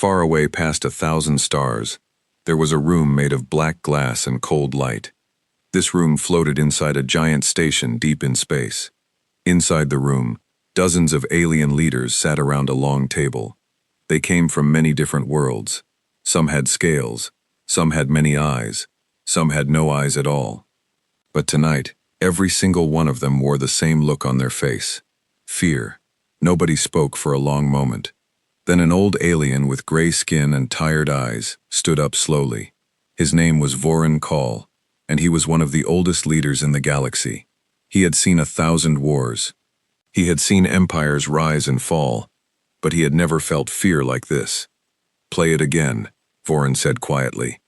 Far away past 1,000 stars, there was a room made of black glass and cold light. This room floated inside a giant station deep in space. Inside the room, dozens of alien leaders sat around a long table. They came from many different worlds. Some had scales, some had many eyes, some had no eyes at all. But tonight, every single one of them wore the same look on their face: fear. Nobody spoke for a long moment. Then an old alien with gray skin and tired eyes stood up slowly. His name was Voron Call, and he was one of the oldest leaders in the galaxy. He had seen 1,000 wars. He had seen empires rise and fall, but he had never felt fear like this. "Play it again," Voron said quietly.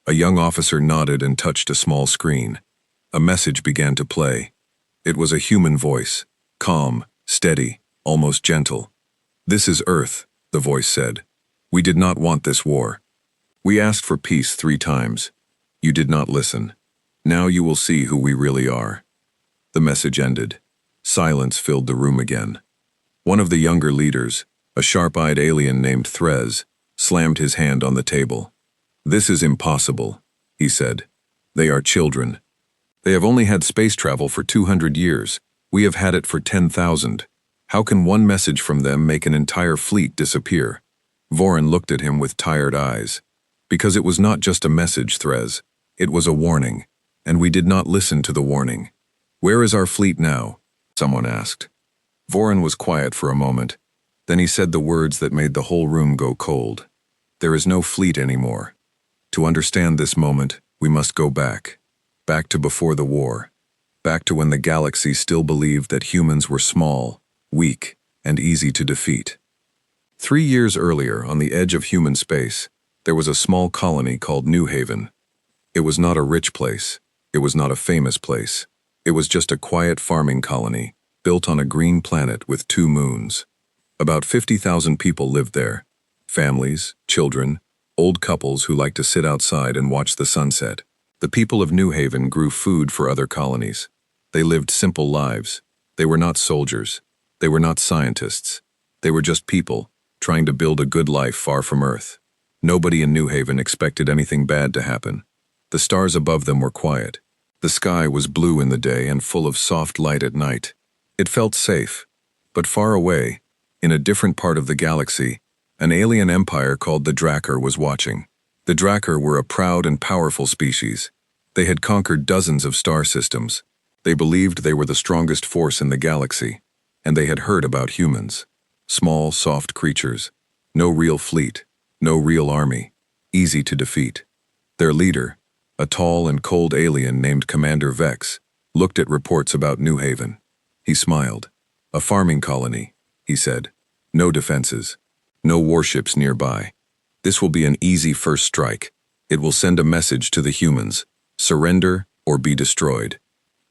A young officer nodded and touched a small screen. A message began to play. It was a human voice, calm, steady, almost gentle. "This is Earth," the voice said. "We did not want this war. We asked for peace 3 times. You did not listen. Now you will see who we really are." The message ended. Silence filled the room again. One of the younger leaders, a sharp-eyed alien named Threz, slammed his hand on the table. "This is impossible," he said. "They are children. They have only had space travel for 200 years. We have had it for 10,000. How can one message from them make an entire fleet disappear?" Voron looked at him with tired eyes. "Because it was not just a message, Threz. It was a warning, and we did not listen to the warning." "Where is our fleet now?" someone asked. Voron was quiet for a moment. Then he said the words that made the whole room go cold. "There is no fleet anymore. To understand this moment, we must go back. Back to before the war. Back to when the galaxy still believed that humans were small, weak, and easy to defeat." 3 years earlier, on the edge of human space, there was a small colony called New Haven. It was not a rich place. It was not a famous place. It was just a quiet farming colony, built on a green planet with 2 moons. About 50,000 people lived there. Families, children, old couples who liked to sit outside and watch the sunset. The people of New Haven grew food for other colonies. They lived simple lives. They were not soldiers. They were not scientists. They were just people, trying to build a good life far from Earth. Nobody in New Haven expected anything bad to happen. The stars above them were quiet. The sky was blue in the day and full of soft light at night. It felt safe. But far away, in a different part of the galaxy, an alien empire called the Drakkar was watching. The Drakkar were a proud and powerful species. They had conquered dozens of star systems. They believed they were the strongest force in the galaxy, and they had heard about humans. Small, soft creatures. No real fleet. No real army. Easy to defeat. Their leader, a tall and cold alien named Commander Vex, looked at reports about New Haven. He smiled. "A farming colony," he said. "No defenses. No warships nearby. This will be an easy first strike. It will send a message to the humans. Surrender or be destroyed."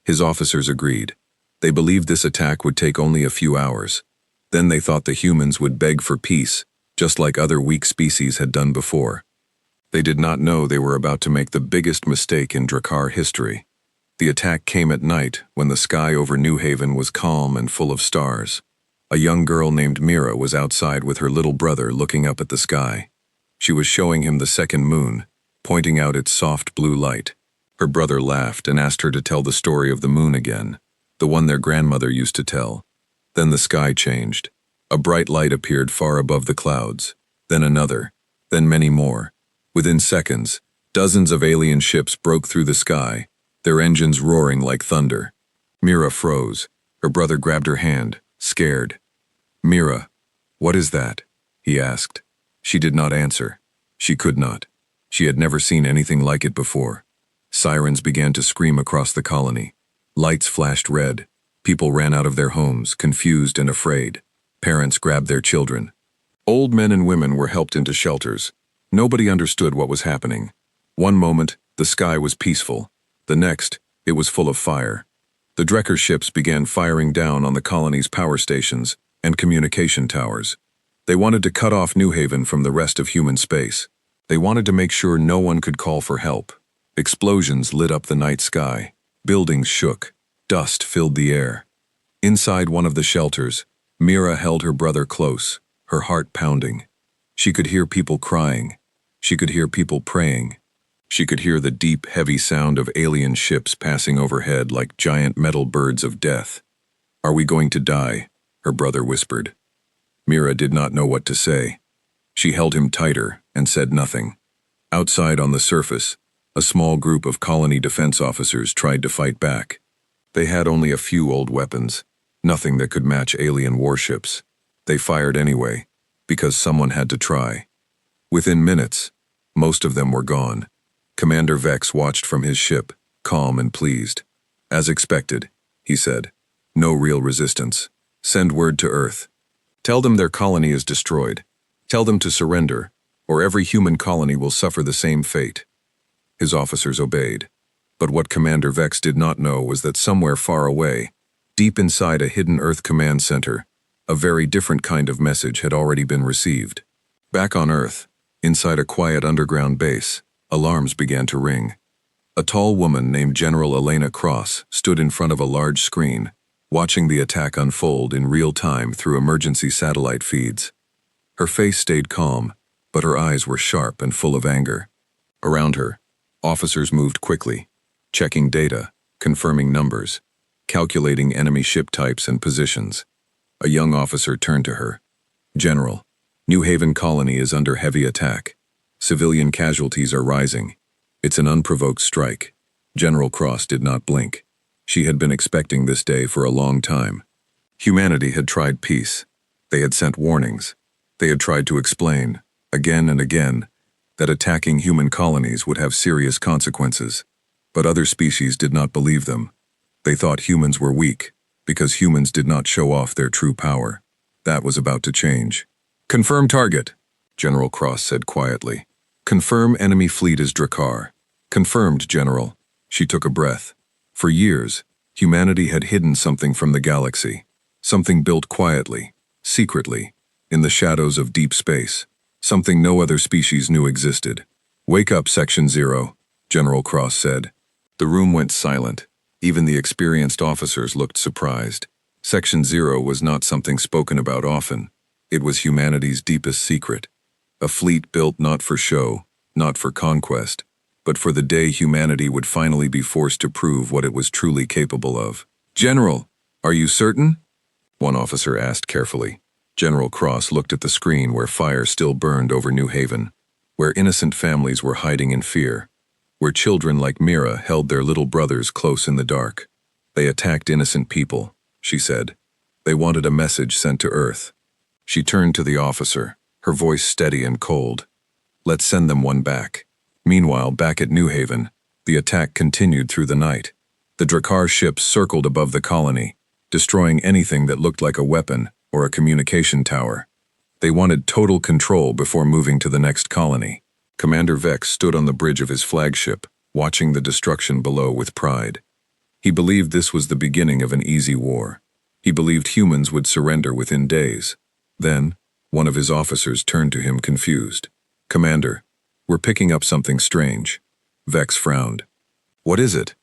His officers agreed. They believed this attack would take only a few hours. Then they thought the humans would beg for peace, just like other weak species had done before. They did not know they were about to make the biggest mistake in Drakkar history. The attack came at night when the sky over New Haven was calm and full of stars. A young girl named Mira was outside with her little brother looking up at the sky. She was showing him the second moon, pointing out its soft blue light. Her brother laughed and asked her to tell the story of the moon again, the one their grandmother used to tell. Then the sky changed. A bright light appeared far above the clouds, then another, then many more. Within seconds, dozens of alien ships broke through the sky, their engines roaring like thunder. Mira froze. Her brother grabbed her hand, scared. "Mira, what is that?" he asked. She did not answer. She could not. She had never seen anything like it before. Sirens began to scream across the colony. Lights flashed red. People ran out of their homes, confused and afraid. Parents grabbed their children. Old men and women were helped into shelters. Nobody understood what was happening. One moment, the sky was peaceful. The next, it was full of fire. The Drakkar ships began firing down on the colony's power stations and communication towers. They wanted to cut off New Haven from the rest of human space. They wanted to make sure no one could call for help. Explosions lit up the night sky. Buildings shook. Dust filled the air. Inside one of the shelters, Mira held her brother close, her heart pounding. She could hear people crying. She could hear people praying. She could hear the deep, heavy sound of alien ships passing overhead like giant metal birds of death. "Are we going to die?" her brother whispered. Mira did not know what to say. She held him tighter and said nothing. Outside on the surface, a small group of colony defense officers tried to fight back. They had only a few old weapons, nothing that could match alien warships. They fired anyway, because someone had to try. Within minutes, most of them were gone. Commander Vex watched from his ship, calm and pleased. "As expected," he said. "No real resistance. Send word to Earth. Tell them their colony is destroyed. Tell them to surrender, or every human colony will suffer the same fate." His officers obeyed. But what Commander Vex did not know was that somewhere far away, deep inside a hidden Earth command center, a very different kind of message had already been received. Back on Earth, inside a quiet underground base, alarms began to ring. A tall woman named General Elena Cross stood in front of a large screen, watching the attack unfold in real time through emergency satellite feeds. Her face stayed calm, but her eyes were sharp and full of anger. Around her, officers moved quickly, checking data, confirming numbers, calculating enemy ship types and positions. A young officer turned to her. "General, New Haven colony is under heavy attack. Civilian casualties are rising. It's an unprovoked strike." General Cross did not blink. She had been expecting this day for a long time. Humanity had tried peace. They had sent warnings. They had tried to explain, again and again, that attacking human colonies would have serious consequences. But other species did not believe them. They thought humans were weak, because humans did not show off their true power. That was about to change. "Confirm target," General Cross said quietly. "Confirm enemy fleet is Drakkar." "Confirmed, General." She took a breath. For years, humanity had hidden something from the galaxy. Something built quietly, secretly, in the shadows of deep space. Something no other species knew existed. "Wake up, Section 0, General Cross said. The room went silent. Even the experienced officers looked surprised. Section 0 was not something spoken about often. It was humanity's deepest secret. A fleet built not for show, not for conquest, but for the day humanity would finally be forced to prove what it was truly capable of. "General, are you certain?" one officer asked carefully. General Cross looked at the screen where fire still burned over New Haven, where innocent families were hiding in fear, where children like Mira held their little brothers close in the dark. "They attacked innocent people," she said. "They wanted a message sent to Earth." She turned to the officer, her voice steady and cold. "Let's send them one back." Meanwhile, back at New Haven, the attack continued through the night. The Drakkar ships circled above the colony, destroying anything that looked like a weapon or a communication tower. They wanted total control before moving to the next colony. Commander Vex stood on the bridge of his flagship, watching the destruction below with pride. He believed this was the beginning of an easy war. He believed humans would surrender within days. Then, one of his officers turned to him confused. "Commander, we're picking up something strange." Vex frowned. "What is it?"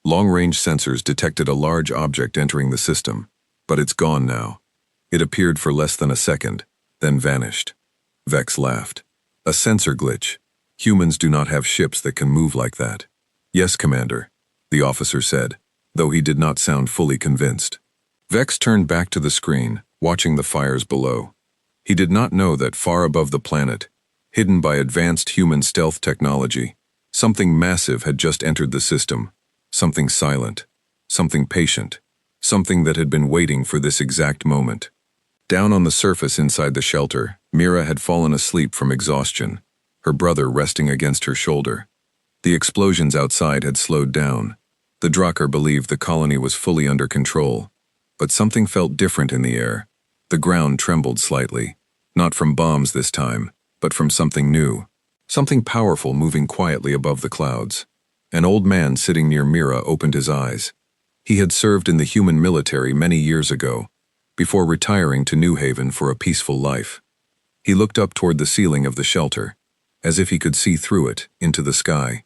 Long-range sensors detected a large object entering the system, but it's gone now. It appeared for less than a second, then vanished. Vex laughed. "A sensor glitch. Humans do not have ships that can move like that." "Yes, Commander," the officer said, though he did not sound fully convinced. Vex turned back to the screen, watching the fires below. He did not know that far above the planet, hidden by advanced human stealth technology, something massive had just entered the system. Something silent, something patient, something that had been waiting for this exact moment. Down on the surface inside the shelter, Mira had fallen asleep from exhaustion, her brother resting against her shoulder. The explosions outside had slowed down. The Drakkar believed the colony was fully under control, but something felt different in the air. The ground trembled slightly, not from bombs this time, but from something new, something powerful moving quietly above the clouds. An old man sitting near Mira opened his eyes. He had served in the human military many years ago, before retiring to New Haven for a peaceful life. He looked up toward the ceiling of the shelter, as if he could see through it, into the sky.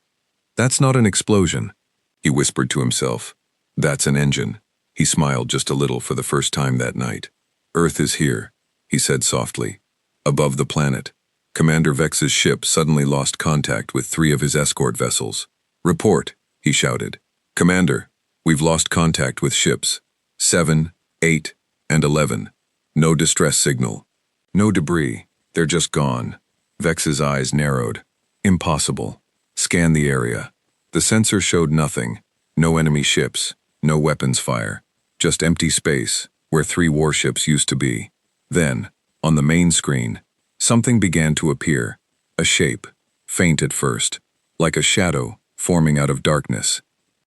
"That's not an explosion," he whispered to himself. "That's an engine." He smiled just a little for the first time that night. "Earth is here," he said softly. "Above the planet. Commander Vex's ship suddenly lost contact with 3 of his escort vessels. "Report," he shouted. "Commander, we've lost contact with ships 7, 8, and 11. No distress signal. No debris. They're just gone." Vex's eyes narrowed. "Impossible. Scan the area." The sensor showed nothing. No enemy ships, no weapons fire. Just empty space, where 3 warships used to be. Then, on the main screen, something began to appear. A shape, faint at first, like a shadow forming out of darkness.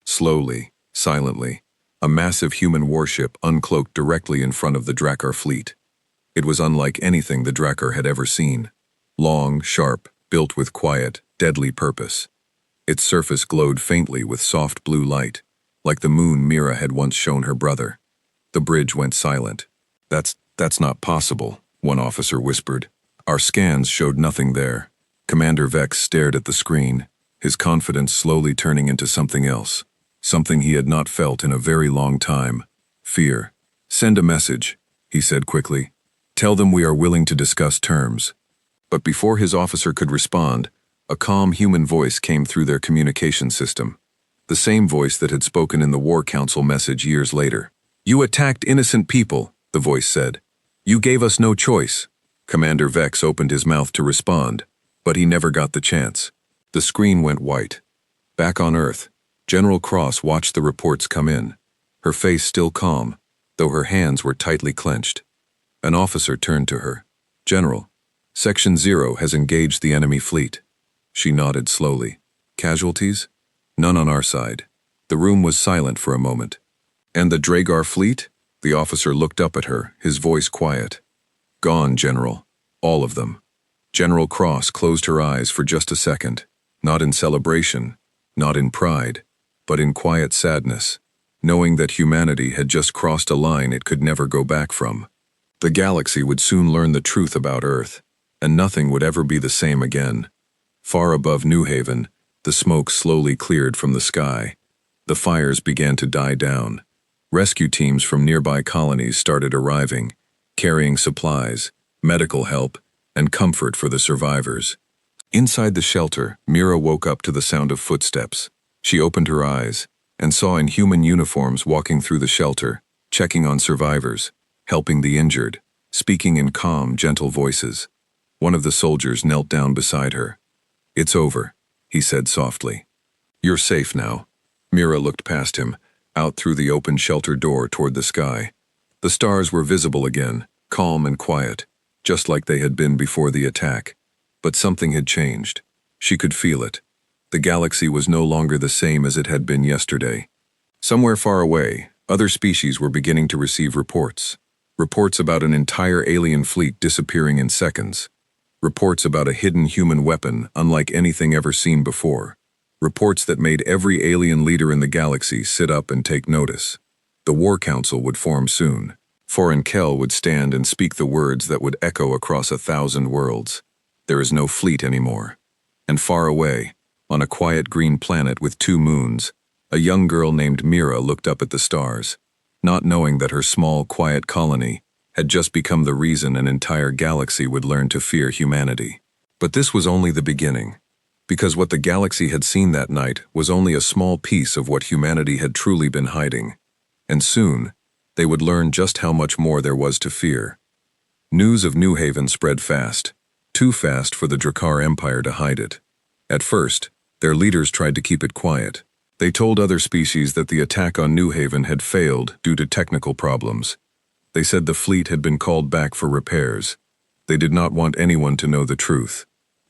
Slowly, silently, a massive human warship uncloaked directly in front of the Drakkar fleet. It was unlike anything the Drakkar had ever seen. Long, sharp, built with quiet, deadly purpose. Its surface glowed faintly with soft blue light, like the moon Mira had once shown her brother. The bridge went silent. That's not possible," one officer whispered. "Our scans showed nothing there." Commander Vex stared at the screen, his confidence slowly turning into something else, something he had not felt in a very long time. Fear. "Send a message," he said quickly. "Tell them we are willing to discuss terms." But before his officer could respond, a calm human voice came through their communication system. The same voice that had spoken in the War Council message years later. "You attacked innocent people," the voice said. "You gave us no choice." Commander Vex opened his mouth to respond, but he never got the chance. The screen went white. Back on Earth, General Cross watched the reports come in, her face still calm, though her hands were tightly clenched. An officer turned to her. "General, Section 0 has engaged the enemy fleet." She nodded slowly. "Casualties?" "None on our side." The room was silent for a moment. "And the Drakkar fleet?" The officer looked up at her, his voice quiet. "Gone, General. All of them." General Cross closed her eyes for just a second, not in celebration, not in pride, but in quiet sadness, knowing that humanity had just crossed a line it could never go back from. The galaxy would soon learn the truth about Earth, and nothing would ever be the same again. Far above New Haven, the smoke slowly cleared from the sky. The fires began to die down. Rescue teams from nearby colonies started arriving, carrying supplies, medical help, and comfort for the survivors. Inside the shelter, Mira woke up to the sound of footsteps. She opened her eyes and saw inhuman uniforms walking through the shelter, checking on survivors, helping the injured, speaking in calm, gentle voices. One of the soldiers knelt down beside her. "It's over," he said softly. "You're safe now." Mira looked past him, out through the open shelter door toward the sky. The stars were visible again, calm and quiet, just like they had been before the attack. But something had changed. She could feel it. The galaxy was no longer the same as it had been yesterday. Somewhere far away, other species were beginning to receive reports. Reports about an entire alien fleet disappearing in seconds. Reports about a hidden human weapon unlike anything ever seen before. Reports that made every alien leader in the galaxy sit up and take notice. The War Council would form soon. Foreign Kel would stand and speak the words that would echo across 1,000 worlds. There is no fleet anymore. And far away, on a quiet green planet with 2 moons, a young girl named Mira looked up at the stars, not knowing that her small, quiet colony had just become the reason an entire galaxy would learn to fear humanity. But this was only the beginning. Because what the galaxy had seen that night was only a small piece of what humanity had truly been hiding. And soon, they would learn just how much more there was to fear. News of New Haven spread fast, too fast for the Drakkar Empire to hide it. At first, their leaders tried to keep it quiet. They told other species that the attack on New Haven had failed due to technical problems. They said the fleet had been called back for repairs. They did not want anyone to know the truth.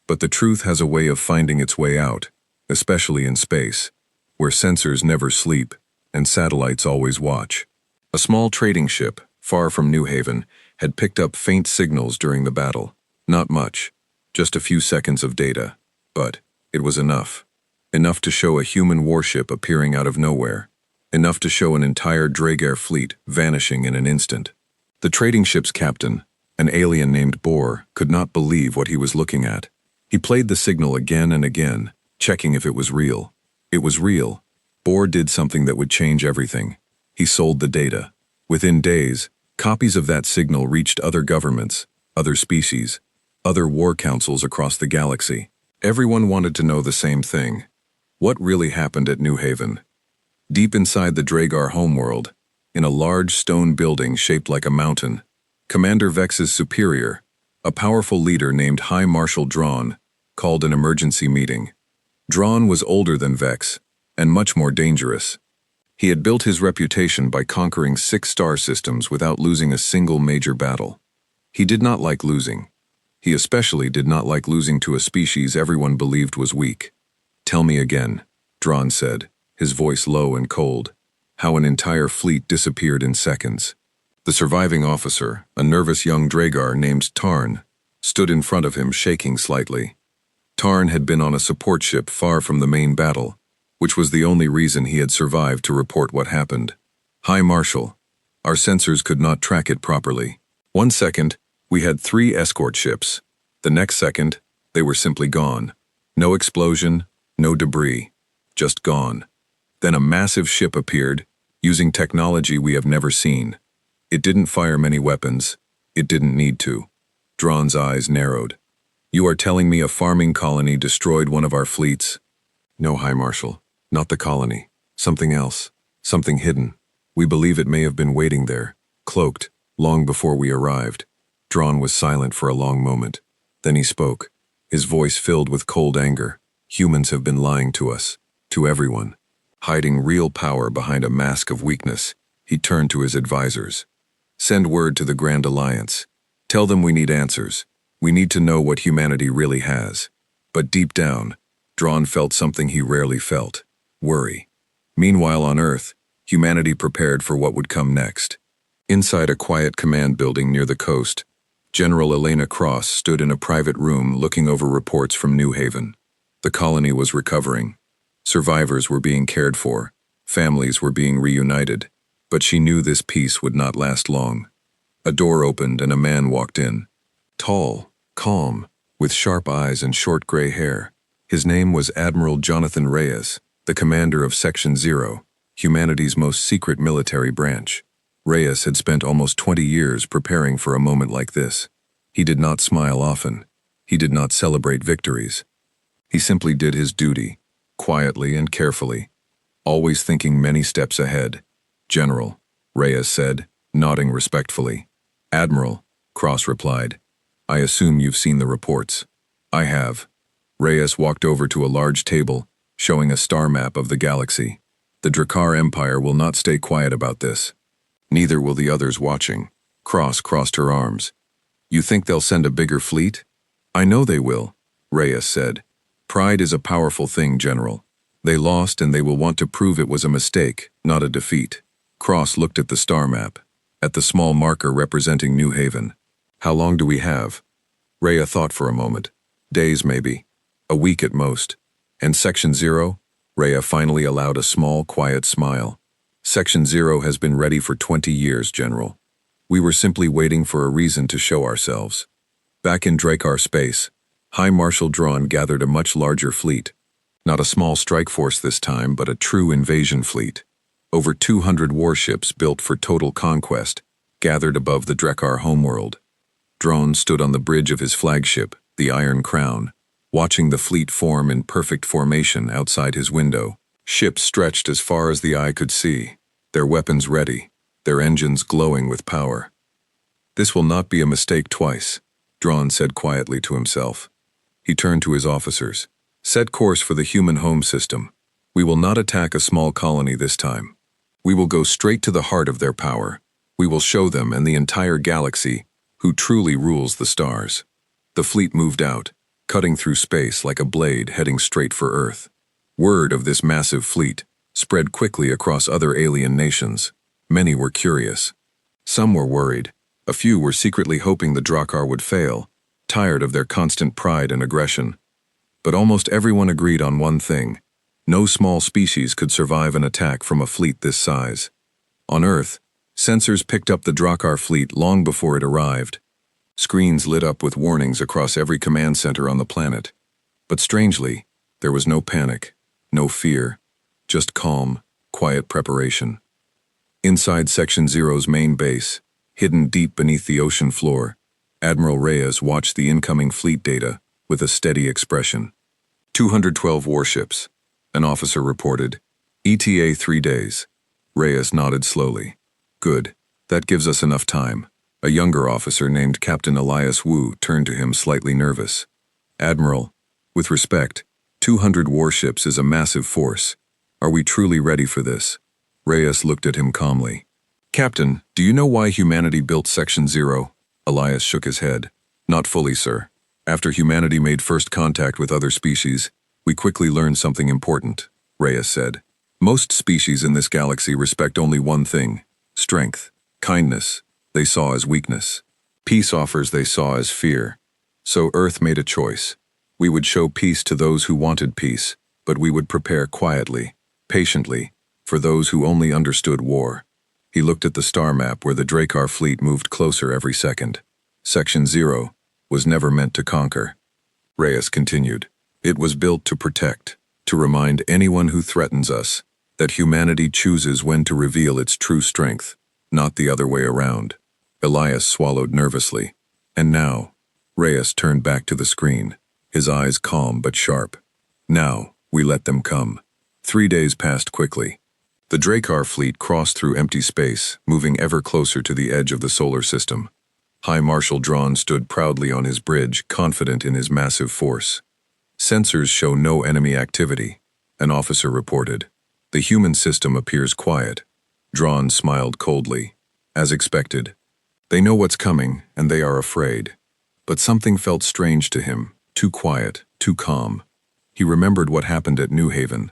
But the truth has a way of finding its way out, especially in space, where sensors never sleep and satellites always watch. A small trading ship, far from New Haven, had picked up faint signals during the battle. Not much, just a few seconds of data. But it was enough. Enough to show a human warship appearing out of nowhere. Enough to show an entire Drakkar fleet vanishing in an instant. The trading ship's captain, an alien named Bohr, could not believe what he was looking at. He played the signal again and again, checking if it was real. It was real. Bohr did something that would change everything. He sold the data. Within days, copies of that signal reached other governments, other species. other war councils across the galaxy. Everyone wanted to know the same thing. What really happened at New Haven? Deep inside the Dragar homeworld, in a large stone building shaped like a mountain, Commander Vex's superior, a powerful leader named High Marshal Drawn, called an emergency meeting. Drawn was older than Vex, and much more dangerous. He had built his reputation by conquering 6 star systems without losing a single major battle. He did not like losing. He especially did not like losing to a species everyone believed was weak. "Tell me again," Drawn said, his voice low and cold, "how an entire fleet disappeared in seconds." The surviving officer, a nervous young Dragar named Tarn, stood in front of him shaking slightly. Tarn had been on a support ship far from the main battle, which was the only reason he had survived to report what happened. "High Marshal, our sensors could not track it properly. 1 second, we had 3 escort ships. The next second, they were simply gone. No explosion, no debris, just gone. Then a massive ship appeared, using technology we have never seen. It didn't fire many weapons. It didn't need to." Drawn's eyes narrowed. "You are telling me a farming colony destroyed one of our fleets?" "No, High Marshal, not the colony. Something else. Something hidden. We believe it may have been waiting there, cloaked, long before we arrived." Drawn was silent for a long moment. Then he spoke, his voice filled with cold anger. "Humans have been lying to us, to everyone. Hiding real power behind a mask of weakness." He turned to his advisors. "Send word to the Grand Alliance. Tell them we need answers. We need to know what humanity really has." But deep down, Drawn felt something he rarely felt: worry. Meanwhile on Earth, humanity prepared for what would come next. Inside a quiet command building near the coast, General Elena Cross stood in a private room looking over reports from New Haven. The colony was recovering. Survivors were being cared for. Families were being reunited. But she knew this peace would not last long. A door opened and a man walked in. Tall, calm, with sharp eyes and short gray hair. His name was Admiral Jonathan Reyes, the commander of Section 0, humanity's most secret military branch. Reyes had spent almost 20 years preparing for a moment like this. He did not smile often. He did not celebrate victories. He simply did his duty, quietly and carefully, always thinking many steps ahead. "General," Reyes said, nodding respectfully. "Admiral," Cross replied. "I assume you've seen the reports." "I have." Reyes walked over to a large table, showing a star map of the galaxy. "The Drakkar Empire will not stay quiet about this. Neither will the others watching." Cross crossed her arms. "You think they'll send a bigger fleet?" "I know they will," Reyes said. "Pride is a powerful thing, General. They lost and they will want to prove it was a mistake, not a defeat." Cross looked at the star map, at the small marker representing New Haven. "How long do we have?" Rhea thought for a moment. "Days, maybe. A week at most." "And Section 0? Rhea finally allowed a small, quiet smile. "Section 0 has been ready for 20 years, General. We were simply waiting for a reason to show ourselves." Back in Drakkar space, High Marshal Drawn gathered a much larger fleet. Not a small strike force this time, but a true invasion fleet. Over 200 warships built for total conquest, gathered above the Drakkar homeworld. Drawn stood on the bridge of his flagship, the Iron Crown, watching the fleet form in perfect formation outside his window. Ships stretched as far as the eye could see, their weapons ready, their engines glowing with power. "This will not be a mistake twice," Drawn said quietly to himself. He turned to his officers. "Set course for the human home system. We will not attack a small colony this time. We will go straight to the heart of their power. We will show them and the entire galaxy who truly rules the stars." The fleet moved out, cutting through space like a blade heading straight for Earth. Word of this massive fleet spread quickly across other alien nations. Many were curious. Some were worried. A few were secretly hoping the Drakkar would fail, tired of their constant pride and aggression. But almost everyone agreed on one thing: no small species could survive an attack from a fleet this size. On Earth, sensors picked up the Drakkar fleet long before it arrived. Screens lit up with warnings across every command center on the planet. But strangely, there was no panic, no fear, just calm, quiet preparation. Inside Section 0's main base, hidden deep beneath the ocean floor, Admiral Reyes watched the incoming fleet data with a steady expression. 212 warships, an officer reported. ETA 3 days. Reyes nodded slowly. Good, that gives us enough time. A younger officer named Captain Elias Wu turned to him slightly nervous. Admiral, with respect, 200 warships is a massive force. Are we truly ready for this? Reyes looked at him calmly. Captain, do you know why humanity built Section 0? Elias shook his head. Not fully, sir. After humanity made first contact with other species, we quickly learned something important, Reyes said. Most species in this galaxy respect only one thing: strength, kindness, they saw as weakness. Peace offers they saw as fear. So Earth made a choice. We would show peace to those who wanted peace, but we would prepare quietly, patiently, for those who only understood war. He looked at the star map where the Drakkar fleet moved closer every second. Section 0 was never meant to conquer. Reyes continued. It was built to protect, to remind anyone who threatens us that humanity chooses when to reveal its true strength, not the other way around. Elias swallowed nervously. And now, Reyes turned back to the screen, his eyes calm but sharp. Now, we let them come. 3 days passed quickly. The Drakkar fleet crossed through empty space, moving ever closer to the edge of the solar system. High Marshal Drawn stood proudly on his bridge, confident in his massive force. Sensors show no enemy activity, an officer reported. The human system appears quiet. Drawn smiled coldly. As expected. They know what's coming, and they are afraid. But something felt strange to him, too quiet, too calm. He remembered what happened at New Haven.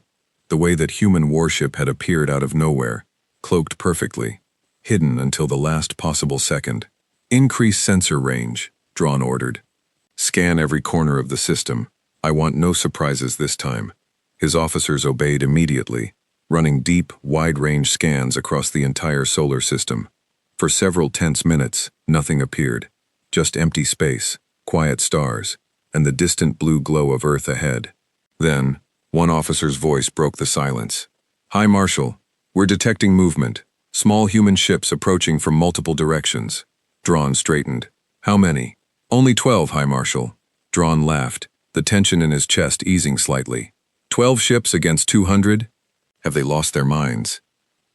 The way that human warship had appeared out of nowhere, cloaked perfectly, hidden until the last possible second. Increase sensor range, Drawn ordered. Scan every corner of the system. I want no surprises this time. His officers obeyed immediately, running deep, wide-range scans across the entire solar system. For several tense minutes, nothing appeared. Just empty space, quiet stars, and the distant blue glow of Earth ahead. Then, one officer's voice broke the silence. High Marshal, we're detecting movement. Small human ships approaching from multiple directions. Drawn straightened. How many? Only 12, High Marshal. Drawn laughed, the tension in his chest easing slightly. 12 ships against 200? Have they lost their minds?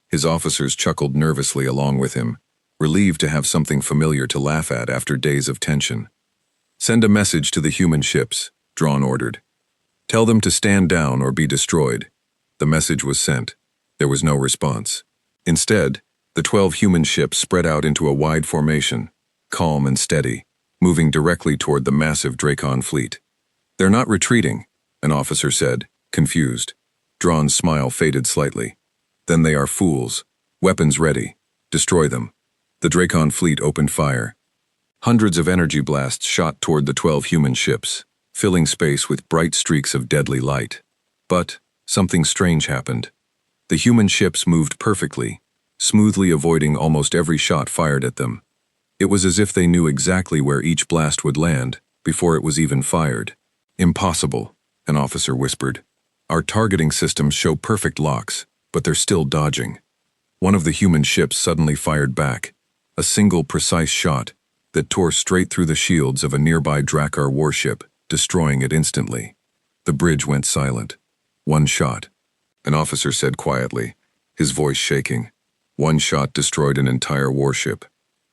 His officers chuckled nervously along with him, relieved to have something familiar to laugh at after days of tension. Send a message to the human ships, Drawn ordered. Tell them to stand down or be destroyed. The message was sent. There was no response. Instead, the 12 human ships spread out into a wide formation, calm and steady, moving directly toward the massive Drakkar fleet. They're not retreating, an officer said, confused. Drawn's smile faded slightly. Then they are fools. Weapons ready. Destroy them. The Drakkar fleet opened fire. Hundreds of energy blasts shot toward the 12 human ships, filling space with bright streaks of deadly light. But something strange happened. The human ships moved perfectly, smoothly avoiding almost every shot fired at them. It was as if they knew exactly where each blast would land before it was even fired. Impossible, an officer whispered. Our targeting systems show perfect locks, but they're still dodging. One of the human ships suddenly fired back, a single precise shot that tore straight through the shields of a nearby Drakkar warship, destroying it instantly. The bridge went silent. One shot, an officer said quietly, his voice shaking. One shot destroyed an entire warship.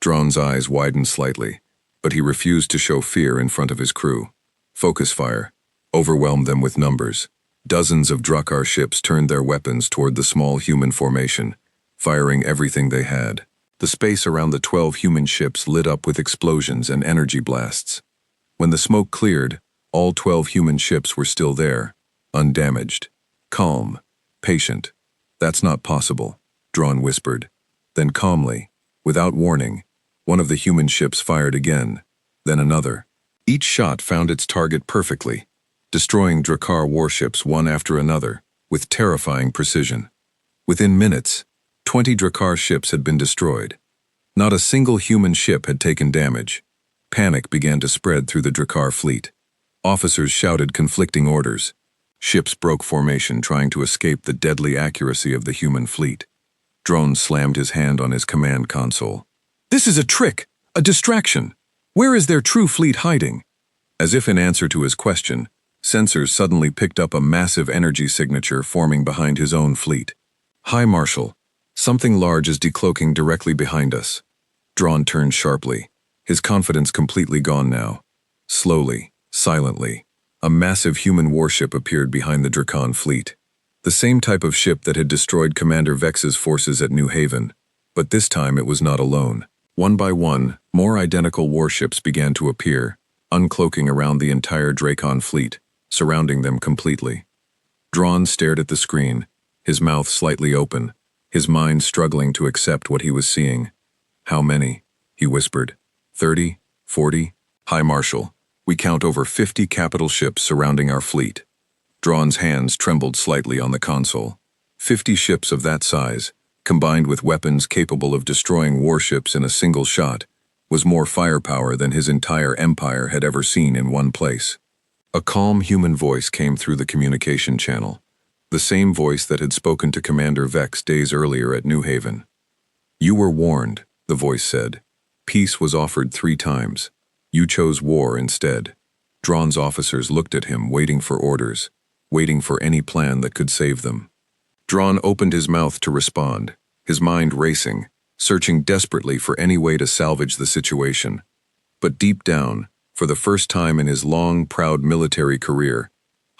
Drawn's eyes widened slightly, but he refused to show fear in front of his crew. Focus fire overwhelmed them with numbers. Dozens of Drakkar ships turned their weapons toward the small human formation, firing everything they had. The space around the 12 human ships lit up with explosions and energy blasts. When the smoke cleared, all 12 human ships were still there, undamaged, calm, patient. That's not possible, Drawn whispered. Then calmly, without warning, one of the human ships fired again, then another. Each shot found its target perfectly, destroying Drakkar warships one after another, with terrifying precision. Within minutes, 20 Drakkar ships had been destroyed. Not a single human ship had taken damage. Panic began to spread through the Drakkar fleet. Officers shouted conflicting orders. Ships broke formation trying to escape the deadly accuracy of the human fleet. Drawn slammed his hand on his command console. This is a trick, a distraction. Where is their true fleet hiding? As if in answer to his question, sensors suddenly picked up a massive energy signature forming behind his own fleet. High Marshal, something large is decloaking directly behind us. Drawn turned sharply, his confidence completely gone now. Slowly, silently, a massive human warship appeared behind the Drakon fleet. The same type of ship that had destroyed Commander Vex's forces at New Haven, but this time it was not alone. One by one, more identical warships began to appear, uncloaking around the entire Drakon fleet, surrounding them completely. Drawn stared at the screen, his mouth slightly open, his mind struggling to accept what he was seeing. How many? He whispered. 30, 40? High Marshal, we count over 50 capital ships surrounding our fleet. Drawn's hands trembled slightly on the console. 50 ships of that size, combined with weapons capable of destroying warships in a single shot, was more firepower than his entire empire had ever seen in one place. A calm human voice came through the communication channel, the same voice that had spoken to Commander Vex days earlier at New Haven. You were warned, the voice said. Peace was offered 3 times. You chose war instead. Drawn's officers looked at him, waiting for orders, waiting for any plan that could save them. Drawn opened his mouth to respond, his mind racing, searching desperately for any way to salvage the situation. But deep down, for the first time in his long, proud military career,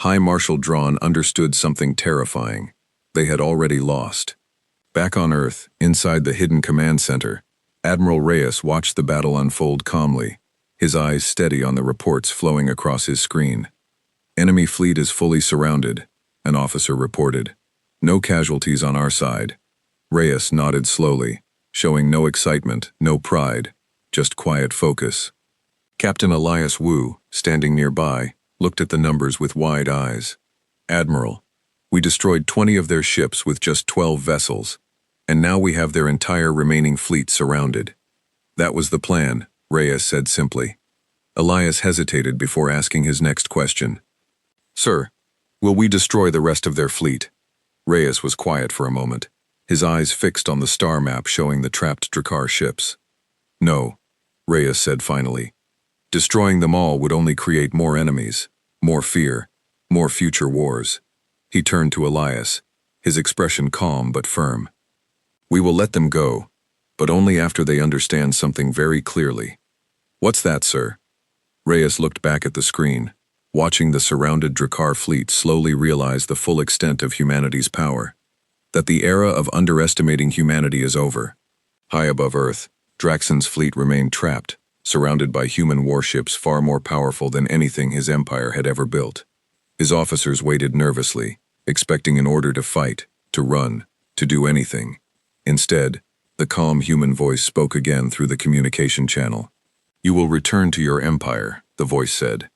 High Marshal Drawn understood something terrifying. They had already lost. Back on Earth, inside the hidden command center, Admiral Reyes watched the battle unfold calmly, his eyes steady on the reports flowing across his screen. Enemy fleet is fully surrounded, an officer reported. No casualties on our side. Reyes nodded slowly, showing no excitement, no pride, just quiet focus. Captain Elias Wu, standing nearby, looked at the numbers with wide eyes. Admiral, we destroyed 20 of their ships with just 12 vessels, and now we have their entire remaining fleet surrounded. That was the plan, Reyes said simply. Elias hesitated before asking his next question. Sir, will we destroy the rest of their fleet? Reyes was quiet for a moment, his eyes fixed on the star map showing the trapped Drakkar ships. No, Reyes said finally. Destroying them all would only create more enemies, more fear, more future wars. He turned to Elias, his expression calm but firm. We will let them go, but only after they understand something very clearly. What's that, sir? Reyes looked back at the screen, watching the surrounded Drakkar fleet slowly realize the full extent of humanity's power. That the era of underestimating humanity is over. High above Earth, Draxon's fleet remained trapped, surrounded by human warships far more powerful than anything his empire had ever built. His officers waited nervously, expecting an order to fight, to run, to do anything. Instead, the calm human voice spoke again through the communication channel. You will return to your empire, the voice said.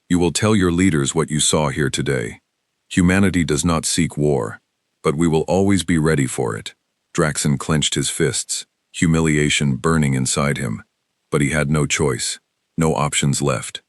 You will tell your leaders what you saw here today. Humanity does not seek war, but we will always be ready for it. Draxon clenched his fists, humiliation burning inside him. But he had no choice, no options left.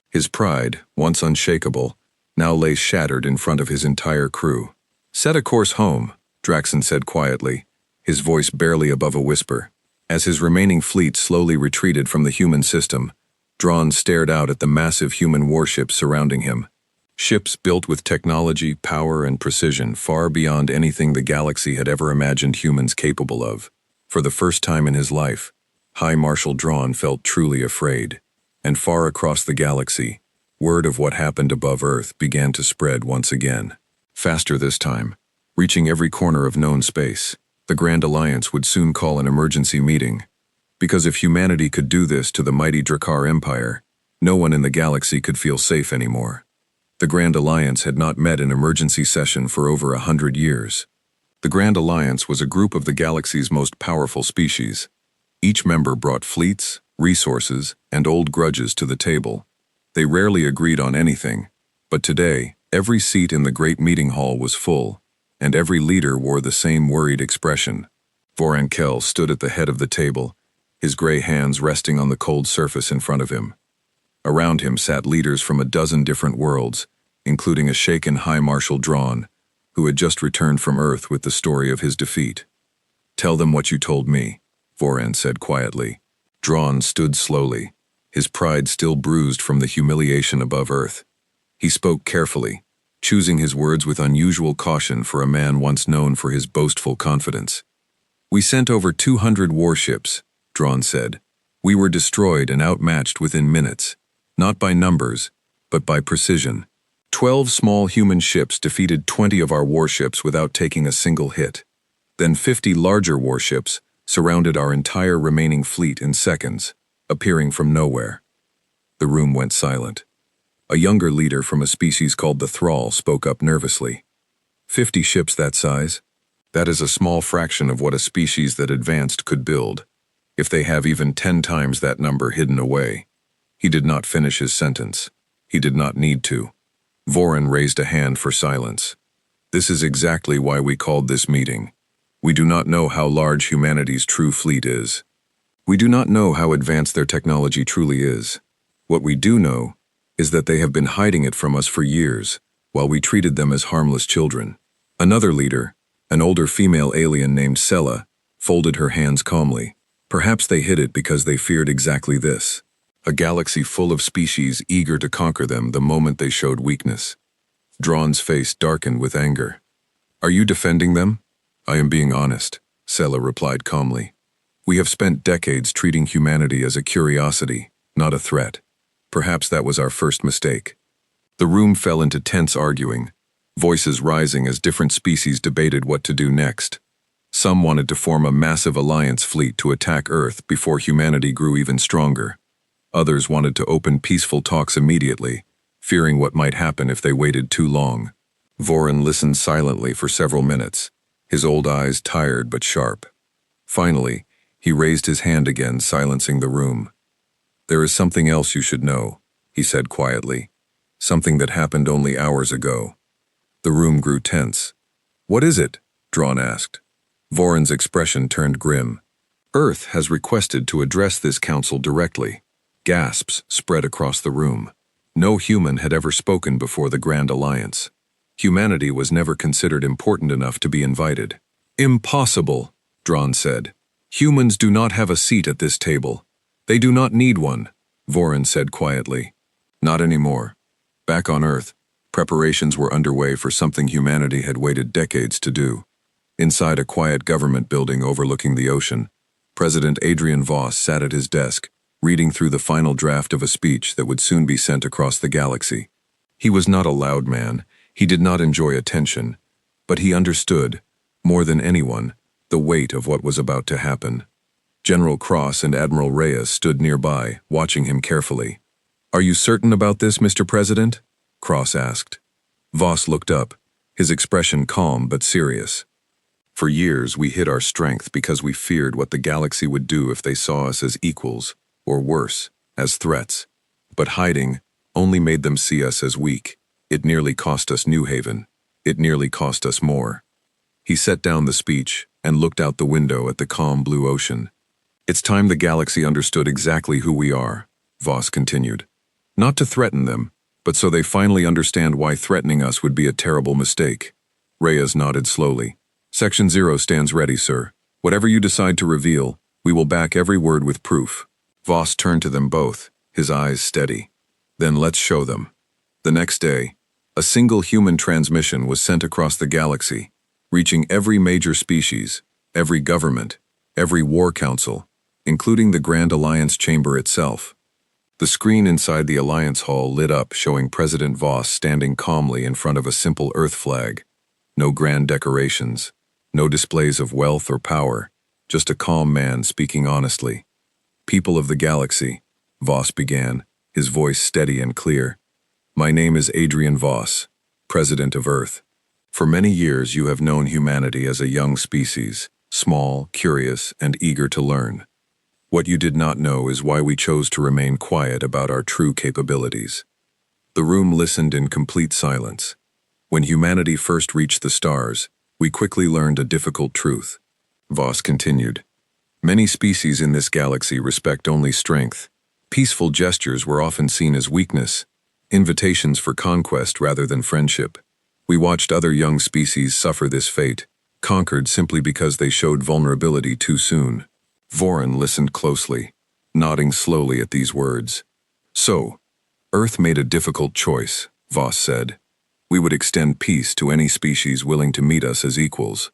His pride, once unshakable, now lay shattered in front of his entire crew. Set a course home, Draxon said quietly, his voice barely above a whisper. As his remaining fleet slowly retreated from the human system, Drawn stared out at the massive human warships surrounding him. Ships built with technology, power, and precision far beyond anything the galaxy had ever imagined humans capable of. For the first time in his life, High Marshal Drawn felt truly afraid, and far across the galaxy, word of what happened above Earth began to spread once again. Faster this time, reaching every corner of known space. The Grand Alliance would soon call an emergency meeting, because if humanity could do this to the mighty Drakkar Empire, no one in the galaxy could feel safe anymore. The Grand Alliance had not met in emergency session for over 100 years. The Grand Alliance was a group of the galaxy's most powerful species. Each member brought fleets, resources, and old grudges to the table. They rarely agreed on anything, but today, every seat in the great meeting hall was full, and every leader wore the same worried expression. Vorankel stood at the head of the table, his gray hands resting on the cold surface in front of him. Around him sat leaders from a dozen different worlds, including a shaken High Marshal Drawn, who had just returned from Earth with the story of his defeat. Tell them what you told me, Voran said quietly. Drawn stood slowly, his pride still bruised from the humiliation above Earth. He spoke carefully, choosing his words with unusual caution for a man once known for his boastful confidence. "We sent over 200 warships," Drawn said. "We were destroyed and outmatched within minutes, not by numbers, but by precision. 12 small human ships defeated 20 of our warships without taking a single hit. Then 50 larger warships surrounded our entire remaining fleet in seconds, appearing from nowhere." The room went silent. A younger leader from a species called the Thrall spoke up nervously. 50 ships that size? That is a small fraction of what a species that advanced could build, if they have even 10 times that number hidden away." He did not finish his sentence. He did not need to. Voron raised a hand for silence. "This is exactly why we called this meeting. We do not know how large humanity's true fleet is. We do not know how advanced their technology truly is. What we do know is that they have been hiding it from us for years, while we treated them as harmless children." Another leader, an older female alien named Sela, folded her hands calmly. "Perhaps they hid it because they feared exactly this. A galaxy full of species eager to conquer them the moment they showed weakness." Drawn's face darkened with anger. "Are you defending them?" "I am being honest," Sela replied calmly. "We have spent decades treating humanity as a curiosity, not a threat. Perhaps that was our first mistake." The room fell into tense arguing, voices rising as different species debated what to do next. Some wanted to form a massive alliance fleet to attack Earth before humanity grew even stronger. Others wanted to open peaceful talks immediately, fearing what might happen if they waited too long. Voron listened silently for several minutes, his old eyes tired but sharp. Finally, he raised his hand again, silencing the room. "There is something else you should know," he said quietly. "Something that happened only hours ago." The room grew tense. "What is it?" Drawn asked. Voron's expression turned grim. "Earth has requested to address this council directly." Gasps spread across the room. No human had ever spoken before the Grand Alliance. Humanity was never considered important enough to be invited. "Impossible," Drawn said. "Humans do not have a seat at this table. They do not need one," Voron said quietly. "Not anymore." Back on Earth, preparations were underway for something humanity had waited decades to do. Inside a quiet government building overlooking the ocean, President Adrian Voss sat at his desk, reading through the final draft of a speech that would soon be sent across the galaxy. He was not a loud man, he did not enjoy attention, but he understood, more than anyone, the weight of what was about to happen. General Cross and Admiral Reyes stood nearby, watching him carefully. "Are you certain about this, Mr. President?" Cross asked. Voss looked up, his expression calm but serious. "For years we hid our strength because we feared what the galaxy would do if they saw us as equals, or worse, as threats. But hiding only made them see us as weak. It nearly cost us New Haven. It nearly cost us more." He set down the speech and looked out the window at the calm blue ocean. "It's time the galaxy understood exactly who we are," Voss continued. "Not to threaten them, but so they finally understand why threatening us would be a terrible mistake." Reyes nodded slowly. "Section 0 stands ready, sir. Whatever you decide to reveal, we will back every word with proof." Voss turned to them both, his eyes steady. "Then let's show them." The next day, a single human transmission was sent across the galaxy, reaching every major species, every government, every war council, including the Grand Alliance chamber itself. The screen inside the Alliance Hall lit up, showing President Voss standing calmly in front of a simple Earth flag. No grand decorations, no displays of wealth or power, just a calm man speaking honestly. "People of the galaxy," Voss began, his voice steady and clear. "My name is Adrian Voss, President of Earth. For many years you have known humanity as a young species, small, curious, and eager to learn. What you did not know is why we chose to remain quiet about our true capabilities." The room listened in complete silence. "When humanity first reached the stars, we quickly learned a difficult truth," Voss continued. "Many species in this galaxy respect only strength. Peaceful gestures were often seen as weakness, invitations for conquest rather than friendship. We watched other young species suffer this fate, conquered simply because they showed vulnerability too soon." Voron listened closely. nodding slowly at these words. So, Earth made a difficult choice, Voss said. We would extend peace to any species willing to meet us as equals.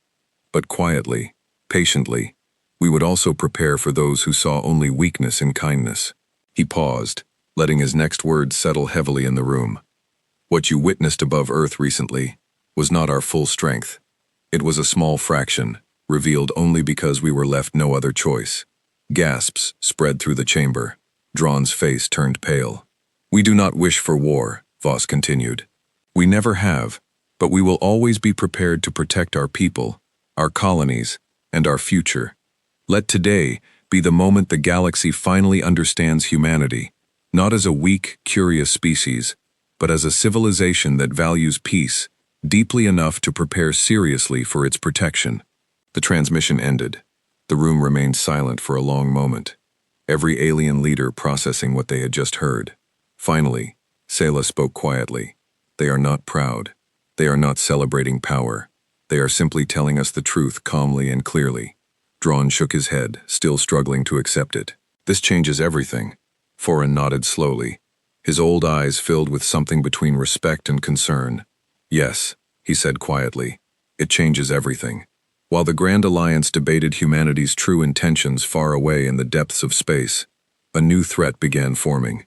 But quietly, patiently, we would also prepare for those who saw only weakness in kindness. He paused, letting his next words settle heavily in the room. What you witnessed above Earth recently was not our full strength. It was a small fraction, revealed only because we were left no other choice. Gasps spread through the chamber. Drawn's face turned pale. We do not wish for war, Voss continued. We never have, but we will always be prepared to protect our people, our colonies, and our future. Let today be the moment the galaxy finally understands humanity, not as a weak, curious species, but as a civilization that values peace deeply enough to prepare seriously for its protection. The transmission ended. The room remained silent for a long moment, every alien leader processing what they had just heard. Finally, Sela spoke quietly. They are not proud. They are not celebrating power. They are simply telling us the truth calmly and clearly. Drawn shook his head, still struggling to accept it. This changes everything. Foran nodded slowly, his old eyes filled with something between respect and concern. Yes, he said quietly, it changes everything. While the Grand Alliance debated humanity's true intentions far away in the depths of space, a new threat began forming.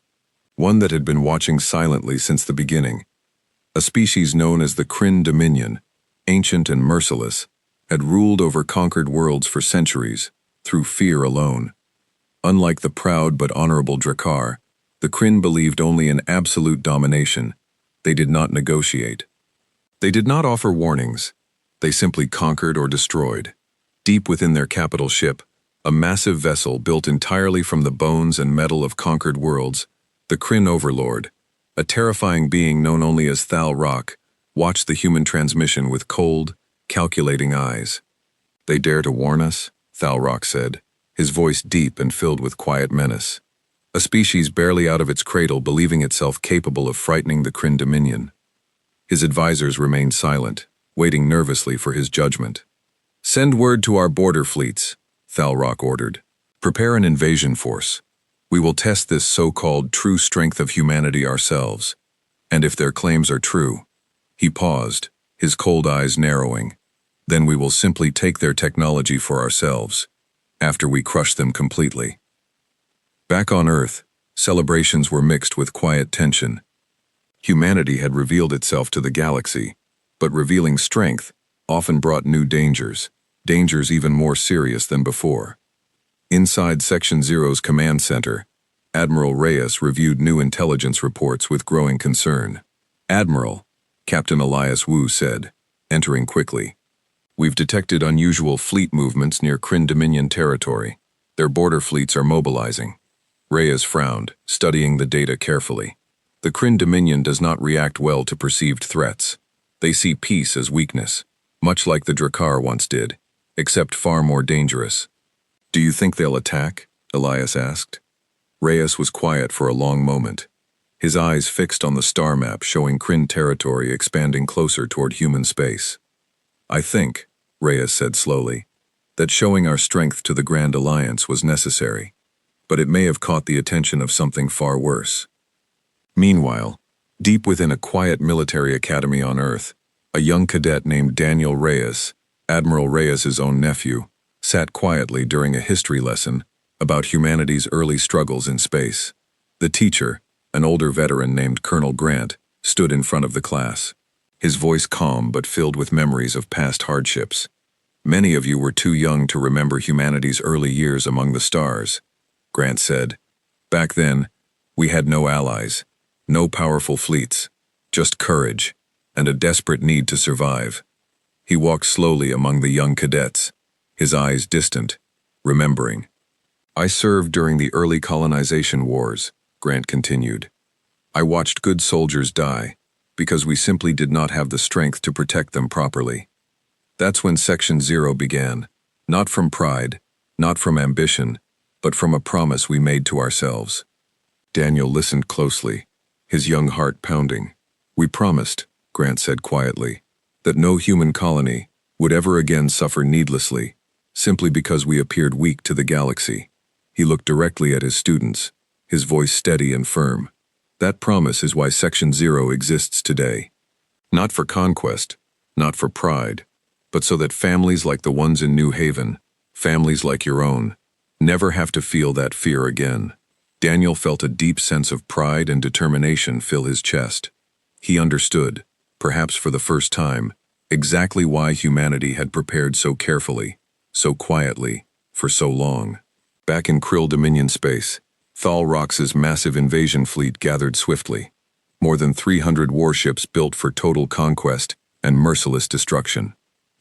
One that had been watching silently since the beginning. A species known as the Kryn Dominion, ancient and merciless, had ruled over conquered worlds for centuries, through fear alone. Unlike the proud but honorable Drakkar, the Kryn believed only in absolute domination. They did not negotiate. They did not offer warnings. They simply conquered or destroyed. Deep within their capital ship, a massive vessel built entirely from the bones and metal of conquered worlds, the Kryn Overlord, a terrifying being known only as Thal Rock, watched the human transmission with cold, calculating eyes. They dare to warn us, Thal Rock said, his voice deep and filled with quiet menace. A species barely out of its cradle believing itself capable of frightening the Kryn Dominion. His advisors remained silent, waiting nervously for his judgment. Send word to our border fleets, Thal Rock ordered. Prepare an invasion force. We will test this so-called true strength of humanity ourselves. And if their claims are true, he paused, his cold eyes narrowing, then we will simply take their technology for ourselves, after we crush them completely. Back on Earth, celebrations were mixed with quiet tension. Humanity had revealed itself to the galaxy, but revealing strength often brought new dangers, dangers even more serious than before. Inside Section Zero's command center, Admiral Reyes reviewed new intelligence reports with growing concern. Admiral, Captain Elias Wu said, entering quickly. We've detected unusual fleet movements near Kryn Dominion territory. Their border fleets are mobilizing. Reyes frowned, studying the data carefully. The Kryn Dominion does not react well to perceived threats. They see peace as weakness, much like the Drakkar once did, except far more dangerous. Do you think they'll attack? Elias asked. Reyes was quiet for a long moment, his eyes fixed on the star map showing Kryn territory expanding closer toward human space. I think, Reyes said slowly, that showing our strength to the Grand Alliance was necessary, but it may have caught the attention of something far worse. Meanwhile, deep within a quiet military academy on Earth, a young cadet named Daniel Reyes, Admiral Reyes's own nephew, sat quietly during a history lesson about humanity's early struggles in space. The teacher, an older veteran named Colonel Grant, stood in front of the class, his voice calm but filled with memories of past hardships. Many of you were too young to remember humanity's early years among the stars, Grant said. Back then, we had no allies, no powerful fleets, just courage and a desperate need to survive. He walked slowly among the young cadets, his eyes distant, remembering. I served during the early colonization wars, Grant continued. I watched good soldiers die because we simply did not have the strength to protect them properly. That's when Section Zero began, not from pride, not from ambition, but from a promise we made to ourselves. Daniel listened closely, his young heart pounding. We promised, Grant said quietly, that no human colony would ever again suffer needlessly, simply because we appeared weak to the galaxy. He looked directly at his students, his voice steady and firm. That promise is why Section 0 exists today. Not for conquest, not for pride, but so that families like the ones in New Haven, families like your own, never have to feel that fear again. Daniel felt a deep sense of pride and determination fill his chest. He understood, perhaps for the first time, exactly why humanity had prepared so carefully, so quietly, for so long. Back in Krill Dominion space, Thalrox's massive invasion fleet gathered swiftly. More than 300 warships built for total conquest and merciless destruction.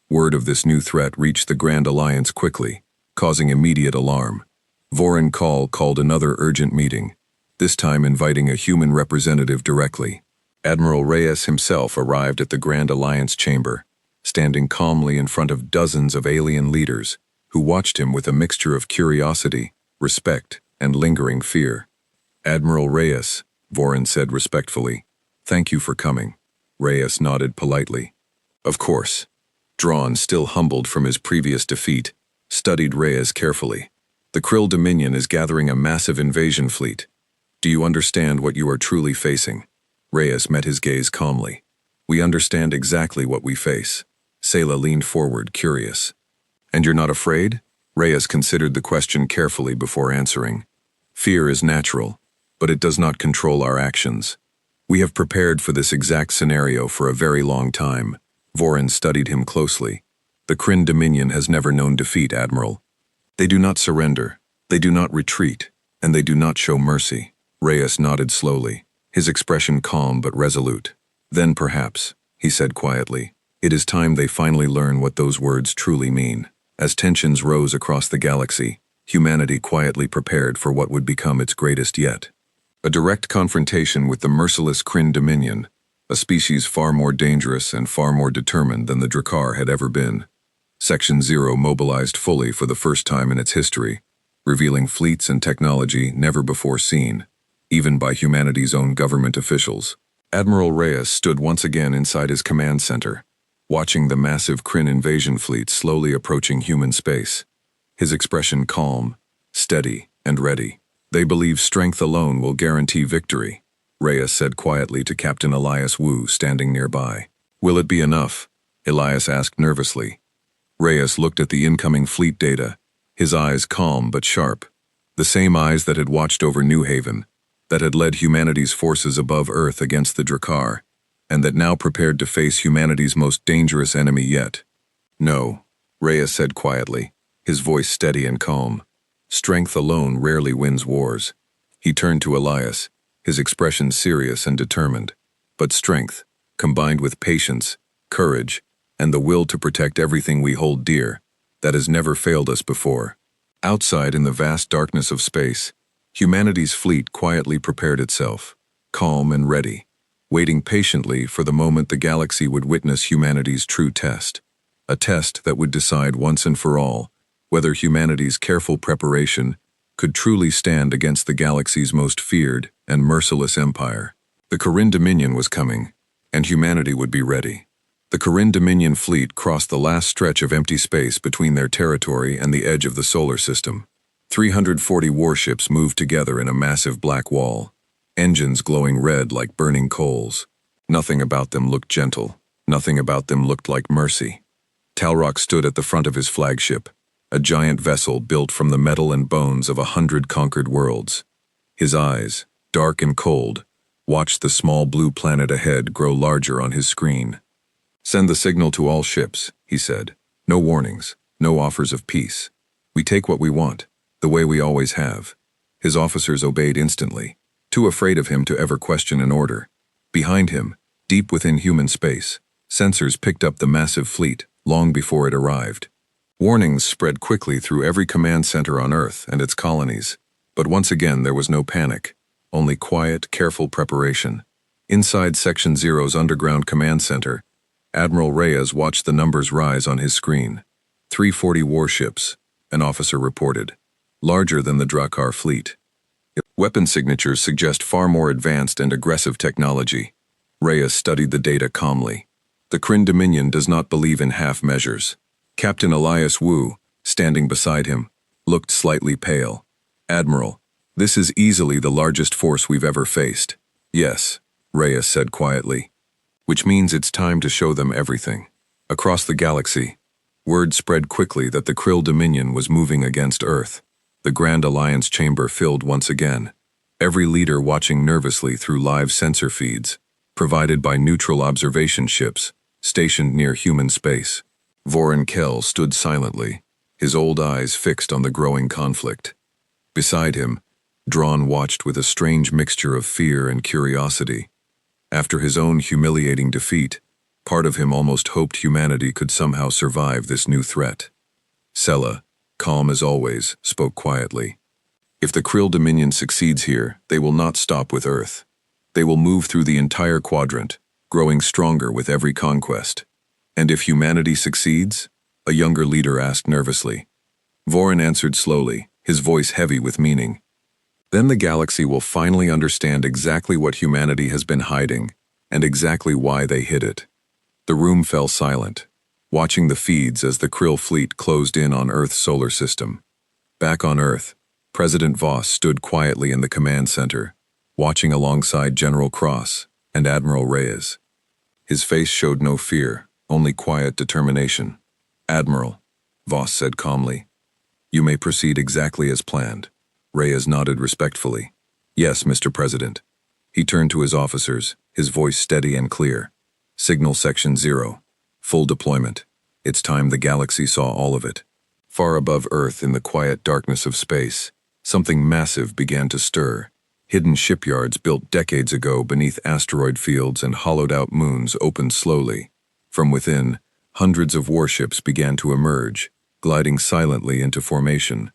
Word of this new threat reached the Grand Alliance quickly, causing immediate alarm. Vorin Call called another urgent meeting, this time inviting a human representative directly. Admiral Reyes himself arrived at the Grand Alliance chamber, standing calmly in front of dozens of alien leaders who watched him with a mixture of curiosity, respect, and lingering fear. "Admiral Reyes," Vorin said respectfully, "thank you for coming." Reyes nodded politely. "Of course." Drawn, still humbled from his previous defeat, studied Reyes carefully. "The Krill Dominion is gathering a massive invasion fleet. Do you understand what you are truly facing?" Reyes met his gaze calmly. "We understand exactly what we face." Sayla leaned forward, curious. "And you're not afraid?" Reyes considered the question carefully before answering. "Fear is natural, but it does not control our actions. We have prepared for this exact scenario for a very long time." Vorin studied him closely. "The Kryn Dominion has never known defeat, Admiral. They do not surrender, they do not retreat, and they do not show mercy." Reyes nodded slowly, his expression calm but resolute. "Then perhaps," he said quietly, "it is time they finally learn what those words truly mean." As tensions rose across the galaxy, humanity quietly prepared for what would become its greatest yet. A direct confrontation with the merciless Kryn Dominion, a species far more dangerous and far more determined than the Drakkar had ever been. Section 0 mobilized fully for the first time in its history, revealing fleets and technology never before seen, even by humanity's own government officials. Admiral Reyes stood once again inside his command center, watching the massive Kryn invasion fleet slowly approaching human space. His expression calm, steady, and ready. "They believe strength alone will guarantee victory," Reyes said quietly to Captain Elias Wu standing nearby. "Will it be enough?" Elias asked nervously. Reyes looked at the incoming fleet data, his eyes calm but sharp. The same eyes that had watched over New Haven, that had led humanity's forces above Earth against the Drakkar, and that now prepared to face humanity's most dangerous enemy yet. "No," Reyes said quietly, his voice steady and calm. "Strength alone rarely wins wars." He turned to Elias, his expression serious and determined. "But strength, combined with patience, courage, and the will to protect everything we hold dear, that has never failed us before." Outside in the vast darkness of space, humanity's fleet quietly prepared itself, calm and ready, waiting patiently for the moment the galaxy would witness humanity's true test. A test that would decide once and for all whether humanity's careful preparation could truly stand against the galaxy's most feared and merciless empire. The Kryn Dominion was coming, and humanity would be ready. The Kryn Dominion fleet crossed the last stretch of empty space between their territory and the edge of the solar system. 340 warships moved together in a massive black wall, engines glowing red like burning coals. Nothing about them looked gentle. Nothing about them looked like mercy. Talrock stood at the front of his flagship, a giant vessel built from the metal and bones of 100 conquered worlds. His eyes, dark and cold, watched the small blue planet ahead grow larger on his screen. "Send the signal to all ships," he said. "No warnings, no offers of peace. We take what we want, the way we always have." His officers obeyed instantly, too afraid of him to ever question an order. Behind him, deep within human space, sensors picked up the massive fleet long before it arrived. Warnings spread quickly through every command center on Earth and its colonies, but once again there was no panic, only quiet, careful preparation. Inside Section 0's underground command center, Admiral Reyes watched the numbers rise on his screen. 340 warships, an officer reported, larger than the Drakkar fleet. Weapon signatures suggest far more advanced and aggressive technology. Reyes studied the data calmly. The Kryn Dominion does not believe in half measures. Captain Elias Wu, standing beside him, looked slightly pale. "Admiral, this is easily the largest force we've ever faced." "Yes," Reyes said quietly. "Which means it's time to show them everything." Across the galaxy, word spread quickly that the Krill Dominion was moving against Earth. The Grand Alliance chamber filled once again, every leader watching nervously through live sensor feeds, provided by neutral observation ships stationed near human space. Voron Kell stood silently, his old eyes fixed on the growing conflict. Beside him, Drawn watched with a strange mixture of fear and curiosity. After his own humiliating defeat, part of him almost hoped humanity could somehow survive this new threat. Sella, calm as always, spoke quietly. "If the Krill Dominion succeeds here, they will not stop with Earth. They will move through the entire quadrant, growing stronger with every conquest. And if humanity succeeds?" a younger leader asked nervously. Voron answered slowly, his voice heavy with meaning. "Then the galaxy will finally understand exactly what humanity has been hiding, and exactly why they hid it." The room fell silent, watching the feeds as the Krill fleet closed in on Earth's solar system. Back on Earth, President Voss stood quietly in the command center, watching alongside General Cross and Admiral Reyes. His face showed no fear, only quiet determination. "Admiral," Voss said calmly, "you may proceed exactly as planned." Reyes nodded respectfully. "Yes, Mr. President." He turned to his officers, his voice steady and clear. "Signal Section 0. Full deployment. It's time the galaxy saw all of it." Far above Earth in the quiet darkness of space, something massive began to stir. Hidden shipyards built decades ago beneath asteroid fields and hollowed-out moons opened slowly. From within, hundreds of warships began to emerge, gliding silently into formation.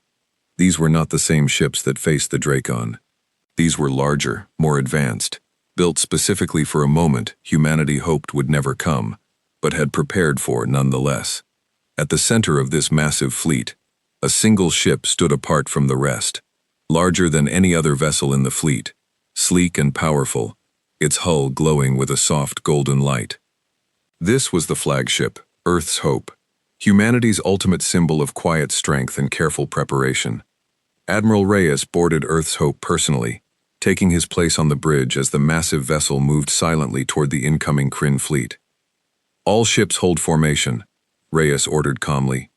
These were not the same ships that faced the Dracon. These were larger, more advanced, built specifically for a moment humanity hoped would never come, but had prepared for nonetheless. At the center of this massive fleet, a single ship stood apart from the rest, larger than any other vessel in the fleet, sleek and powerful, its hull glowing with a soft golden light. This was the flagship, Earth's Hope, humanity's ultimate symbol of quiet strength and careful preparation. Admiral Reyes boarded Earth's Hope personally, taking his place on the bridge as the massive vessel moved silently toward the incoming Kryn fleet. "All ships hold formation," Reyes ordered calmly.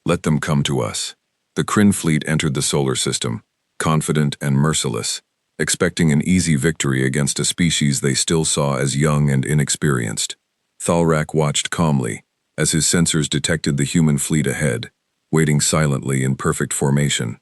"Let them come to us." The Kryn fleet entered the solar system, confident and merciless, expecting an easy victory against a species they still saw as young and inexperienced. Thalrak watched calmly, as his sensors detected the human fleet ahead, waiting silently in perfect formation.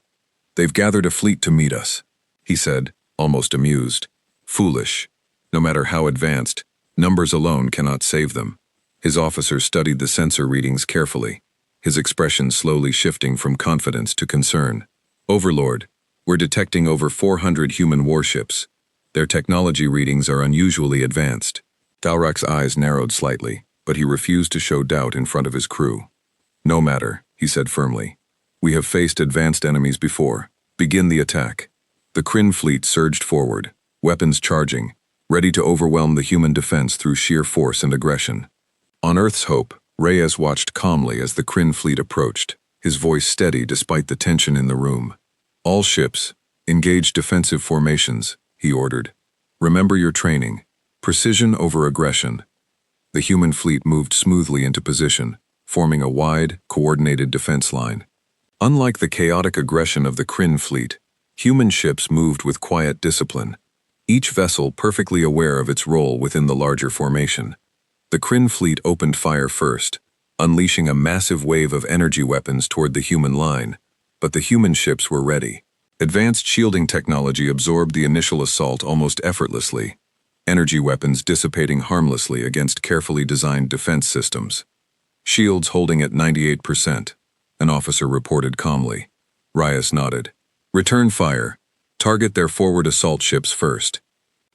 "They've gathered a fleet to meet us," he said, almost amused. "Foolish. No matter how advanced, numbers alone cannot save them." His officer studied the sensor readings carefully, his expression slowly shifting from confidence to concern. "Overlord, we're detecting over 400 human warships. Their technology readings are unusually advanced." Thalrak's eyes narrowed slightly, but he refused to show doubt in front of his crew. "No matter," he said firmly. "We have faced advanced enemies before. Begin the attack." The Kryn fleet surged forward, weapons charging, ready to overwhelm the human defense through sheer force and aggression. On Earth's Hope, Reyes watched calmly as the Kryn fleet approached, his voice steady despite the tension in the room. "All ships, engage defensive formations," he ordered. "Remember your training. Precision over aggression." The human fleet moved smoothly into position, forming a wide, coordinated defense line. Unlike the chaotic aggression of the Kryn fleet, human ships moved with quiet discipline, each vessel perfectly aware of its role within the larger formation. The Kryn fleet opened fire first, unleashing a massive wave of energy weapons toward the human line, but the human ships were ready. Advanced shielding technology absorbed the initial assault almost effortlessly, energy weapons dissipating harmlessly against carefully designed defense systems. "Shields holding at 98%, an officer reported calmly. Reyes nodded. "Return fire. Target their forward assault ships first."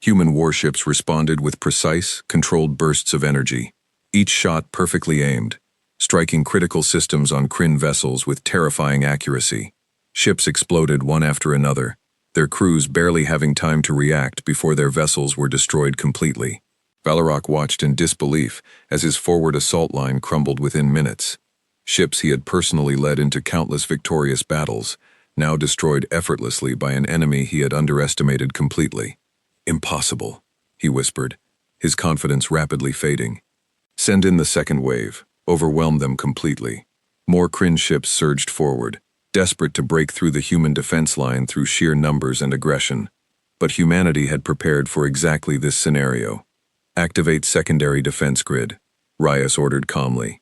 Human warships responded with precise, controlled bursts of energy, each shot perfectly aimed, striking critical systems on Kryn vessels with terrifying accuracy. Ships exploded one after another, their crews barely having time to react before their vessels were destroyed completely. Valorok watched in disbelief as his forward assault line crumbled within minutes. Ships he had personally led into countless victorious battles now destroyed effortlessly by an enemy he had underestimated completely. Impossible, he whispered, his confidence rapidly fading. Send in the second wave, overwhelm them completely. More Kryn ships surged forward, desperate to break through the human defense line through sheer numbers and aggression. But humanity had prepared for exactly this scenario. Activate secondary defense grid, Reyes ordered calmly.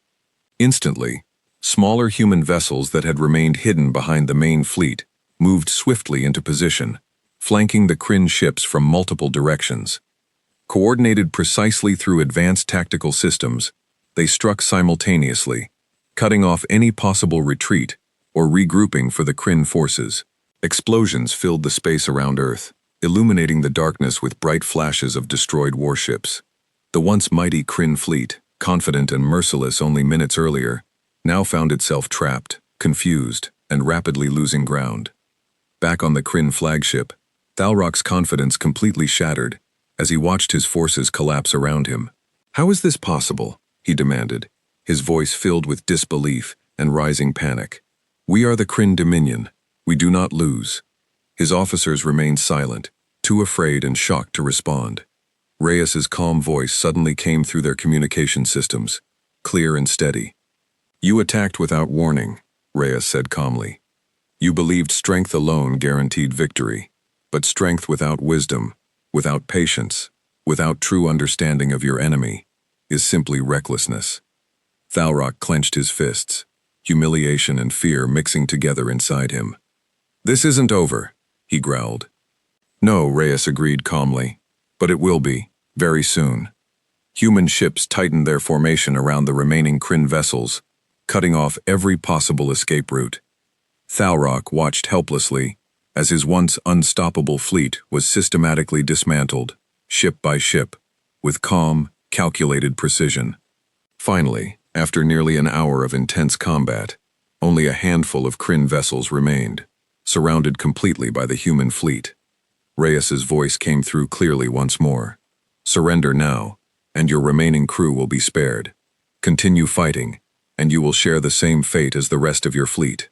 Instantly, smaller human vessels that had remained hidden behind the main fleet moved swiftly into position, flanking the Kryn ships from multiple directions. Coordinated precisely through advanced tactical systems, they struck simultaneously, cutting off any possible retreat or regrouping for the Kryn forces. Explosions filled the space around Earth, illuminating the darkness with bright flashes of destroyed warships. The once mighty Kryn fleet, confident and merciless only minutes earlier, now found itself trapped, confused, and rapidly losing ground. Back on the Kryn flagship, Thalrock's confidence completely shattered as he watched his forces collapse around him. "How is this possible?" he demanded, his voice filled with disbelief and rising panic. "We are the Kryn Dominion. We do not lose." His officers remained silent, too afraid and shocked to respond. Reyes's calm voice suddenly came through their communication systems, clear and steady. "You attacked without warning," Reyes said calmly. "You believed strength alone guaranteed victory, but strength without wisdom, without patience, without true understanding of your enemy, is simply recklessness." Thalrock clenched his fists, humiliation and fear mixing together inside him. "This isn't over," he growled. "No," Reyes agreed calmly, "but it will be, very soon." Human ships tightened their formation around the remaining Kryn vessels, cutting off every possible escape route. Thalrock watched helplessly as his once unstoppable fleet was systematically dismantled, ship by ship, with calm, calculated precision. Finally, after nearly an hour of intense combat, only a handful of Kryn vessels remained, surrounded completely by the human fleet. Reyes's voice came through clearly once more. "Surrender now, and your remaining crew will be spared. Continue fighting, and you will share the same fate as the rest of your fleet."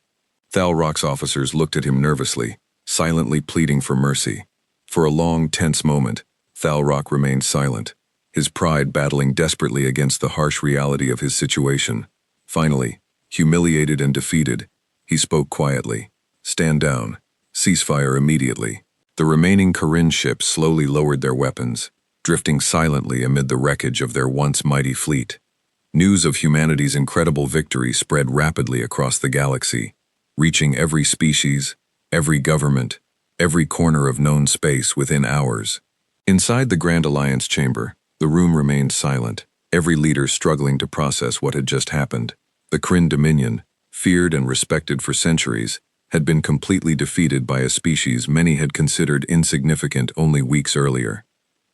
Thalrock's officers looked at him nervously, silently pleading for mercy. For a long, tense moment, Thalrock remained silent, his pride battling desperately against the harsh reality of his situation. Finally, humiliated and defeated, he spoke quietly. "Stand down. Ceasefire immediately." The remaining Kryn ships slowly lowered their weapons, drifting silently amid the wreckage of their once mighty fleet. News of humanity's incredible victory spread rapidly across the galaxy, reaching every species, every government, every corner of known space within hours. Inside the Grand Alliance chamber, the room remained silent, every leader struggling to process what had just happened. The Kryn Dominion, feared and respected for centuries, had been completely defeated by a species many had considered insignificant only weeks earlier.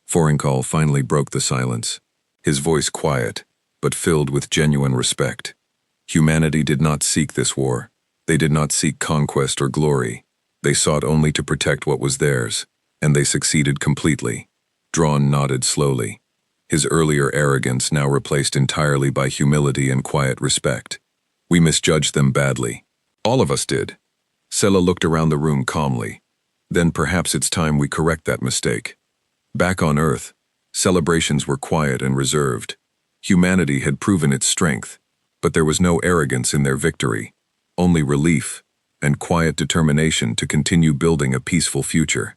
Foreigncall finally broke the silence, his voice quiet, but filled with genuine respect. Humanity did not seek this war. They did not seek conquest or glory. They sought only to protect what was theirs, and they succeeded completely. Drawn nodded slowly, his earlier arrogance now replaced entirely by humility and quiet respect. "We misjudged them badly. All of us did." Sela looked around the room calmly. "Then perhaps it's time we correct that mistake." Back on Earth, celebrations were quiet and reserved. Humanity had proven its strength, but there was no arrogance in their victory, only relief and quiet determination to continue building a peaceful future.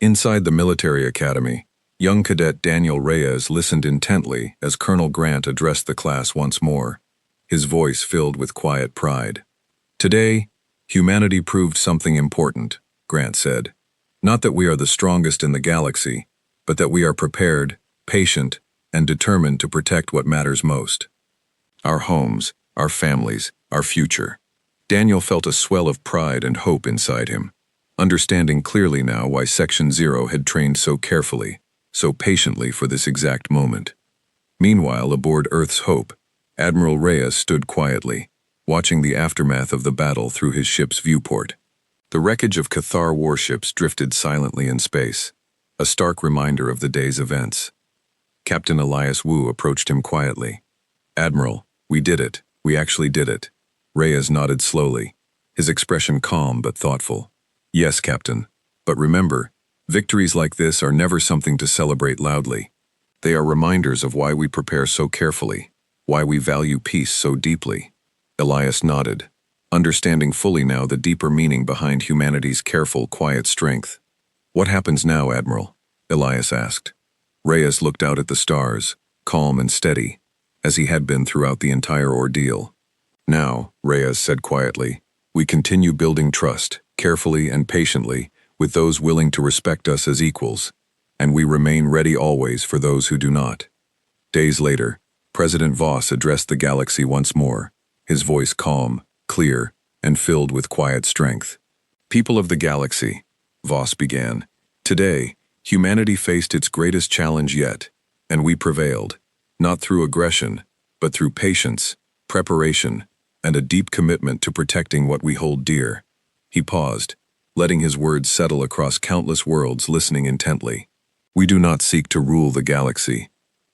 Inside the military academy, young cadet Daniel Reyes listened intently as Colonel Grant addressed the class once more, his voice filled with quiet pride. "Today, humanity proved something important," Grant said. "Not that we are the strongest in the galaxy, but that we are prepared, patient, and determined to protect what matters most. Our homes, our families, our future." Daniel felt a swell of pride and hope inside him, understanding clearly now why Section 0 had trained so carefully, so patiently for this exact moment. Meanwhile, aboard Earth's Hope, Admiral Reyes stood quietly, watching the aftermath of the battle through his ship's viewport. The wreckage of Cathar warships drifted silently in space, a stark reminder of the day's events. Captain Elias Wu approached him quietly. "Admiral, we did it. We actually did it." Reyes nodded slowly, his expression calm but thoughtful. Yes, Captain. But remember, victories like this are never something to celebrate loudly. They are reminders of why we prepare so carefully, why we value peace so deeply. Elias nodded, understanding fully now the deeper meaning behind humanity's careful, quiet strength. What happens now, Admiral? Elias asked. Reyes looked out at the stars, calm and steady, as he had been throughout the entire ordeal. Now, Reyes said quietly, we continue building trust, carefully and patiently, with those willing to respect us as equals, and we remain ready always for those who do not. Days later, President Voss addressed the galaxy once more, his voice calm, clear, and filled with quiet strength. People of the galaxy, Voss began, today, humanity faced its greatest challenge yet, and we prevailed, not through aggression, but through patience, preparation, and a deep commitment to protecting what we hold dear. He paused, letting his words settle across countless worlds listening intently. We do not seek to rule the galaxy.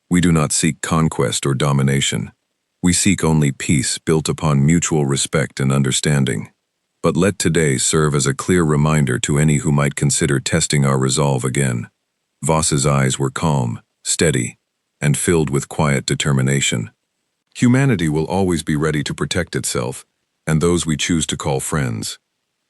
We do not seek conquest or domination. We seek only peace built upon mutual respect and understanding. But let today serve as a clear reminder to any who might consider testing our resolve again. Voss's eyes were calm, steady, and filled with quiet determination. Humanity will always be ready to protect itself, and those we choose to call friends.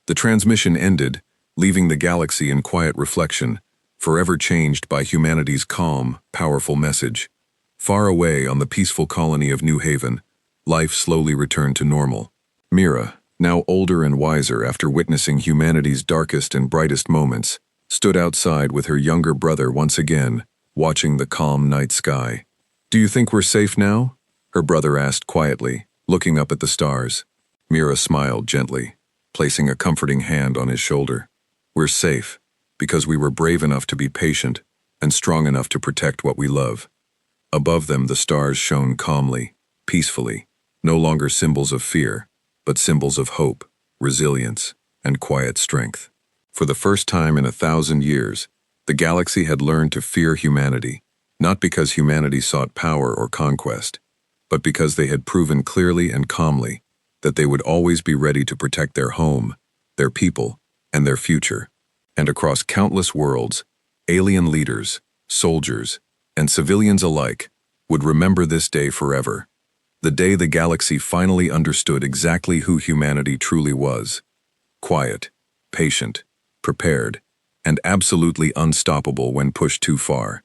The transmission ended, leaving the galaxy in quiet reflection, forever changed by humanity's calm, powerful message. Far away on the peaceful colony of New Haven, life slowly returned to normal. Mira, now older and wiser after witnessing humanity's darkest and brightest moments, stood outside with her younger brother once again, watching the calm night sky. Do you think we're safe now? Her brother asked quietly, looking up at the stars. Mira smiled gently, placing a comforting hand on his shoulder. We're safe, because we were brave enough to be patient and strong enough to protect what we love. Above them the stars shone calmly, peacefully, no longer symbols of fear, but symbols of hope, resilience, and quiet strength. For the first time in 1,000 years, the galaxy had learned to fear humanity, not because humanity sought power or conquest, but because they had proven clearly and calmly that they would always be ready to protect their home, their people, and their future. And across countless worlds, alien leaders, soldiers, and civilians alike would remember this day forever. The day the galaxy finally understood exactly who humanity truly was. Quiet, patient, prepared, and absolutely unstoppable when pushed too far.